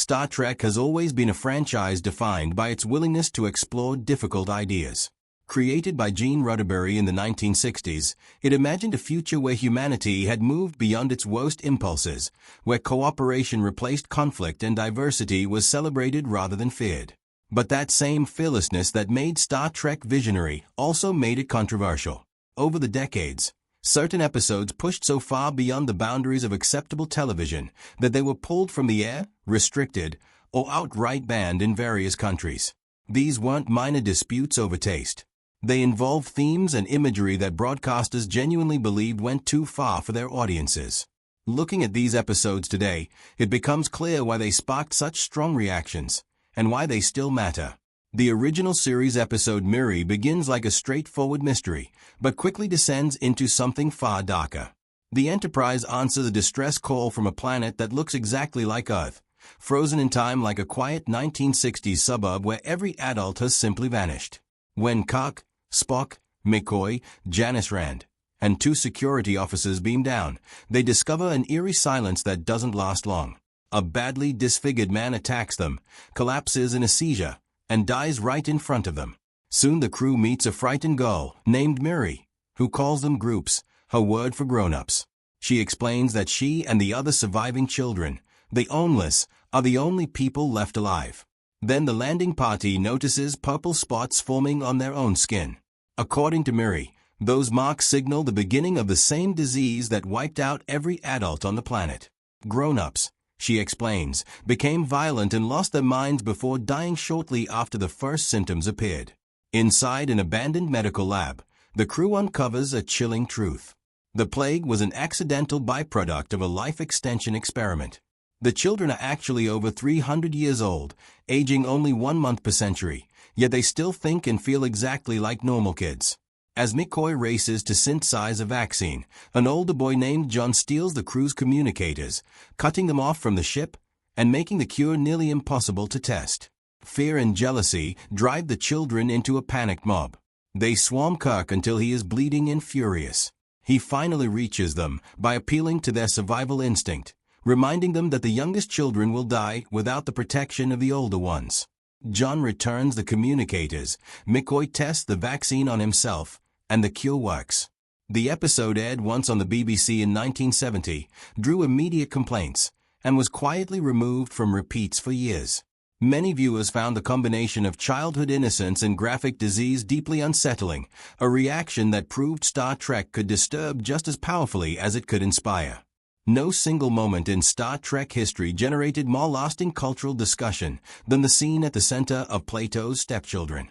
Star Trek has always been a franchise defined by its willingness to explore difficult ideas. Created by Gene Roddenberry in the 1960s, it imagined a future where humanity had moved beyond its worst impulses, where cooperation replaced conflict and diversity was celebrated rather than feared. But that same fearlessness that made Star Trek visionary also made it controversial. Over the decades, certain episodes pushed so far beyond the boundaries of acceptable television that they were pulled from the air, restricted, or outright banned in various countries. These weren't minor disputes over taste. They involved themes and imagery that broadcasters genuinely believed went too far for their audiences. Looking at these episodes today, it becomes clear why they sparked such strong reactions, and why they still matter. The original series episode Miri begins like a straightforward mystery, but quickly descends into something far darker. The Enterprise answers a distress call from a planet that looks exactly like Earth, frozen in time like a quiet 1960s suburb where every adult has simply vanished. When Kirk, Spock, McCoy, Janice Rand, and two security officers beam down, they discover an eerie silence that doesn't last long. A badly disfigured man attacks them, collapses in a seizure, and dies right in front of them. Soon the crew meets a frightened girl named Miri, who calls them groups, her word for grown-ups. She explains that she and the other surviving children, the ownless, are the only people left alive. Then the landing party notices purple spots forming on their own skin. According to Miri, those marks signal the beginning of the same disease that wiped out every adult on the planet. Grown-ups, she explains, became violent and lost their minds before dying shortly after the first symptoms appeared. Inside an abandoned medical lab, the crew uncovers a chilling truth. The plague was an accidental byproduct of a life extension experiment. The children are actually over 300 years old, aging only 1 month per century, yet they still think and feel exactly like normal kids. As McCoy races to synthesize a vaccine, an older boy named John steals the crew's communicators, cutting them off from the ship and making the cure nearly impossible to test. Fear and jealousy drive the children into a panicked mob. They swarm Kirk until he is bleeding and furious. He finally reaches them by appealing to their survival instinct, reminding them that the youngest children will die without the protection of the older ones. John returns the communicators, McCoy tests the vaccine on himself, and the cure works. The episode aired once on the BBC in 1970, drew immediate complaints, and was quietly removed from repeats for years. Many viewers found the combination of childhood innocence and graphic disease deeply unsettling, a reaction that proved Star Trek could disturb just as powerfully as it could inspire. No single moment in Star Trek history generated more lasting cultural discussion than the scene at the center of Plato's Stepchildren.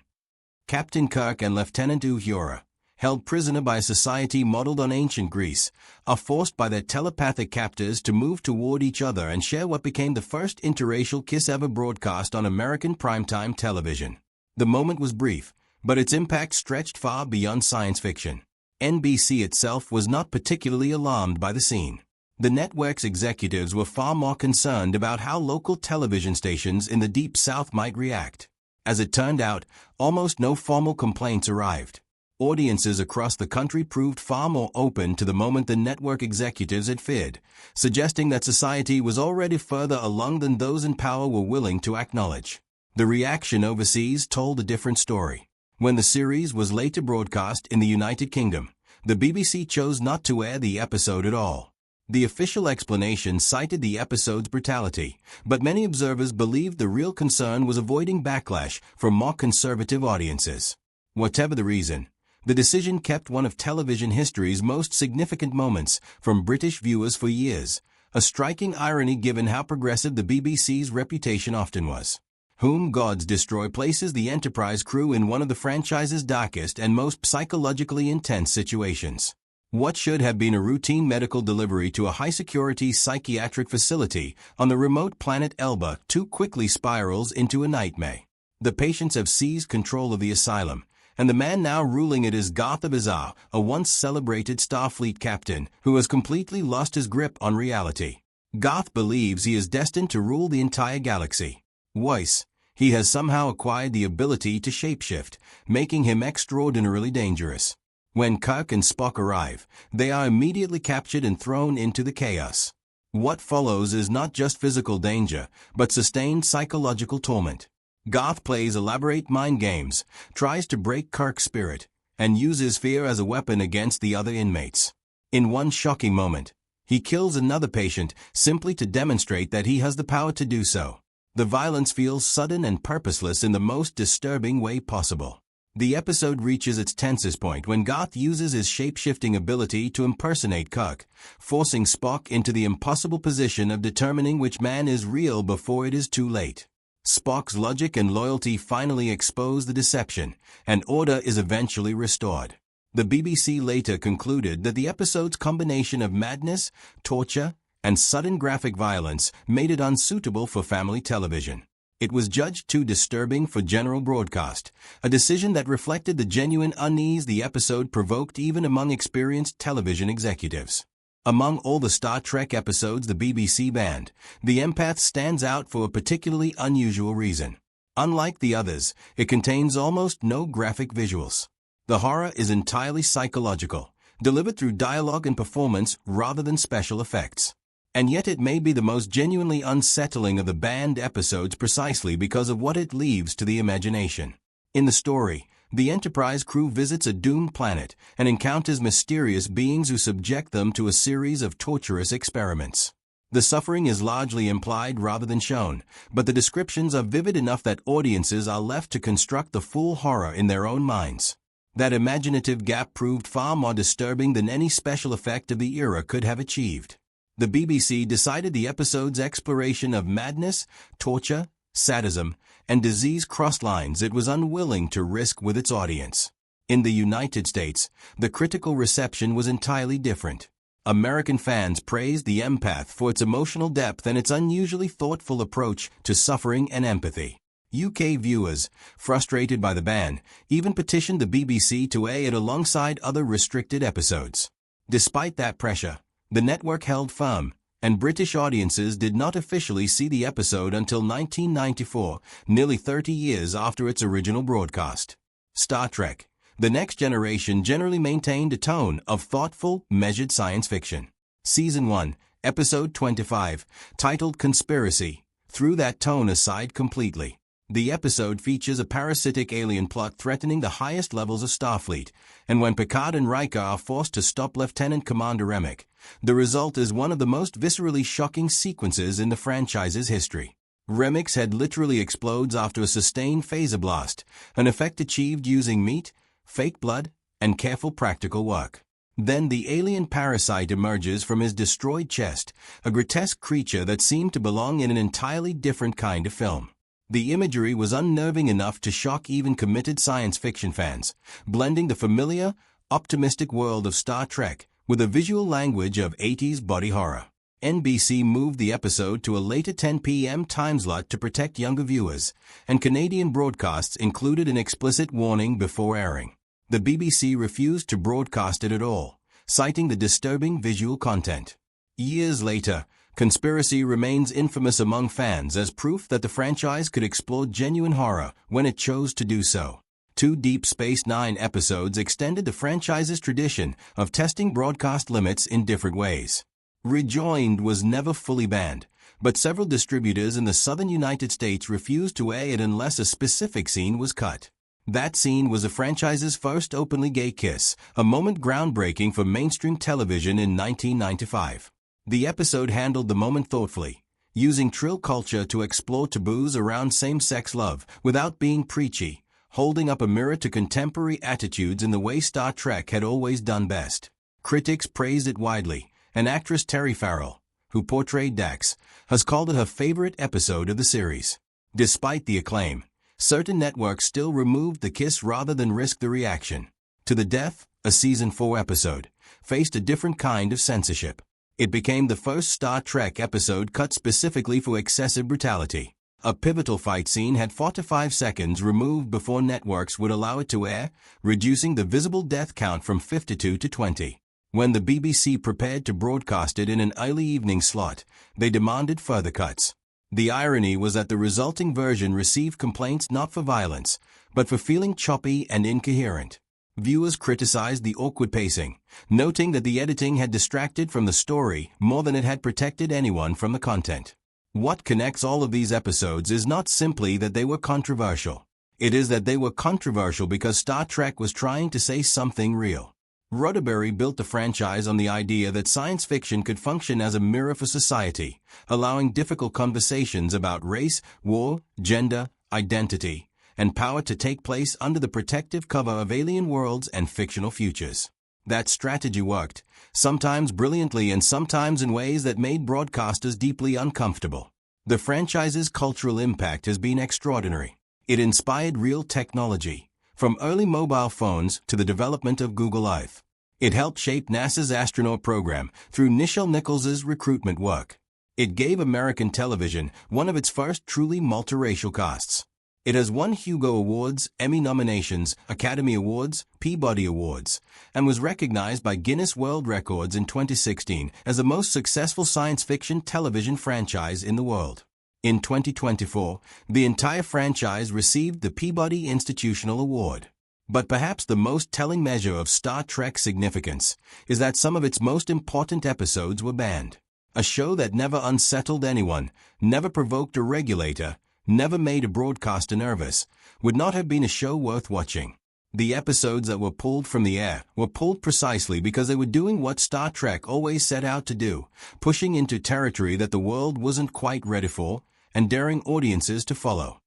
Captain Kirk and Lieutenant Uhura, held prisoner by a society modeled on ancient Greece, are forced by their telepathic captors to move toward each other and share what became the first interracial kiss ever broadcast on American primetime television. The moment was brief, but its impact stretched far beyond science fiction. NBC itself was not particularly alarmed by the scene. The network's executives were far more concerned about how local television stations in the Deep South might react. As it turned out, almost no formal complaints arrived. Audiences across the country proved far more open to the moment than network executives had feared, suggesting that society was already further along than those in power were willing to acknowledge. The reaction overseas told a different story. When the series was later broadcast in the United Kingdom, the BBC chose not to air the episode at all. The official explanation cited the episode's brutality, but many observers believed the real concern was avoiding backlash from more conservative audiences. Whatever the reason, the decision kept one of television history's most significant moments from British viewers for years, a striking irony given how progressive the BBC's reputation often was. Whom Gods Destroy places the Enterprise crew in one of the franchise's darkest and most psychologically intense situations. What should have been a routine medical delivery to a high-security psychiatric facility on the remote planet Elba too quickly spirals into a nightmare. The patients have seized control of the asylum, and the man now ruling it is Garth Abizar, a once celebrated Starfleet captain who has completely lost his grip on reality. Garth believes he is destined to rule the entire galaxy. Worse, he has somehow acquired the ability to shapeshift, making him extraordinarily dangerous. When Kirk and Spock arrive, they are immediately captured and thrown into the chaos. What follows is not just physical danger, but sustained psychological torment. Garth plays elaborate mind games, tries to break Kirk's spirit, and uses fear as a weapon against the other inmates. In one shocking moment, he kills another patient simply to demonstrate that he has the power to do so. The violence feels sudden and purposeless in the most disturbing way possible. The episode reaches its tensest point when Garth uses his shape-shifting ability to impersonate Kirk, forcing Spock into the impossible position of determining which man is real before it is too late. Spock's logic and loyalty finally expose the deception, and order is eventually restored. The BBC later concluded that the episode's combination of madness, torture, and sudden graphic violence made it unsuitable for family television. It was judged too disturbing for general broadcast, a decision that reflected the genuine unease the episode provoked even among experienced television executives. Among all the Star Trek episodes the BBC banned, the Empath stands out for a particularly unusual reason. Unlike the others, it contains almost no graphic visuals. The horror is entirely psychological, delivered through dialogue and performance rather than special effects. And yet it may be the most genuinely unsettling of the banned episodes precisely because of what it leaves to the imagination. In the story, the Enterprise crew visits a doomed planet and encounters mysterious beings who subject them to a series of torturous experiments. The suffering is largely implied rather than shown, but the descriptions are vivid enough that audiences are left to construct the full horror in their own minds. That imaginative gap proved far more disturbing than any special effect of the era could have achieved. The BBC decided the episode's exploration of madness, torture, sadism, and disease crossed lines it was unwilling to risk with its audience. In the United States, the critical reception was entirely different. American fans praised The Empath for its emotional depth and its unusually thoughtful approach to suffering and empathy. UK viewers, frustrated by the ban, even petitioned the BBC to air it alongside other restricted episodes. Despite that pressure, the network held firm, and British audiences did not officially see the episode until 1994, nearly 30 years after its original broadcast. Star Trek: The Next Generation generally maintained a tone of thoughtful, measured science fiction. Season 1, Episode 25, titled Conspiracy, threw that tone aside completely. The episode features a parasitic alien plot threatening the highest levels of Starfleet, and when Picard and Riker are forced to stop Lieutenant Commander Remick, the result is one of the most viscerally shocking sequences in the franchise's history. Remick's head literally explodes after a sustained phaser blast, an effect achieved using meat, fake blood, and careful practical work. Then the alien parasite emerges from his destroyed chest, a grotesque creature that seemed to belong in an entirely different kind of film. The imagery was unnerving enough to shock even committed science fiction fans, blending the familiar, optimistic world of Star Trek with a visual language of 80s body horror. NBC moved the episode to a later 10 p.m. time slot to protect younger viewers, and Canadian broadcasts included an explicit warning before airing. The BBC refused to broadcast it at all, citing the disturbing visual content. Years later, Conspiracy remains infamous among fans as proof that the franchise could explore genuine horror when it chose to do so. 2 Deep Space Nine episodes extended the franchise's tradition of testing broadcast limits in different ways. Rejoined was never fully banned, but several distributors in the southern United States refused to air it unless a specific scene was cut. That scene was the franchise's first openly gay kiss, a moment groundbreaking for mainstream television in 1995. The episode handled the moment thoughtfully, using trill culture to explore taboos around same-sex love without being preachy, holding up a mirror to contemporary attitudes in the way Star Trek had always done best. Critics praised it widely, and actress Terry Farrell, who portrayed Dax, has called it her favorite episode of the series. Despite the acclaim, certain networks still removed the kiss rather than risk the reaction. To the Death, a Season 4 episode, faced a different kind of censorship. It became the first Star Trek episode cut specifically for excessive brutality. A pivotal fight scene had 4 to 5 seconds removed before networks would allow it to air, reducing the visible death count from 52 to 20. When the BBC prepared to broadcast it in an early evening slot, they demanded further cuts. The irony was that the resulting version received complaints not for violence, but for feeling choppy and incoherent. Viewers criticized the awkward pacing, noting that the editing had distracted from the story more than it had protected anyone from the content. What connects all of these episodes is not simply that they were controversial. It is that they were controversial because Star Trek was trying to say something real. Roddenberry built the franchise on the idea that science fiction could function as a mirror for society, allowing difficult conversations about race, war, gender, identity, and power to take place under the protective cover of alien worlds and fictional futures. That strategy worked, sometimes brilliantly and sometimes in ways that made broadcasters deeply uncomfortable. The franchise's cultural impact has been extraordinary. It inspired real technology, from early mobile phones to the development of Google Earth. It helped shape NASA's astronaut program through Nichelle Nichols' recruitment work. It gave American television one of its first truly multiracial casts. It has won Hugo Awards, Emmy nominations, Academy Awards, Peabody Awards, and was recognized by Guinness World Records in 2016 as the most successful science fiction television franchise in the world. In 2024, the entire franchise received the Peabody Institutional Award. But perhaps the most telling measure of Star Trek's significance is that some of its most important episodes were banned. A show that never unsettled anyone, never provoked a regulator, never made a broadcaster nervous, would not have been a show worth watching. The episodes that were pulled from the air were pulled precisely because they were doing what Star Trek always set out to do, pushing into territory that the world wasn't quite ready for, and daring audiences to follow.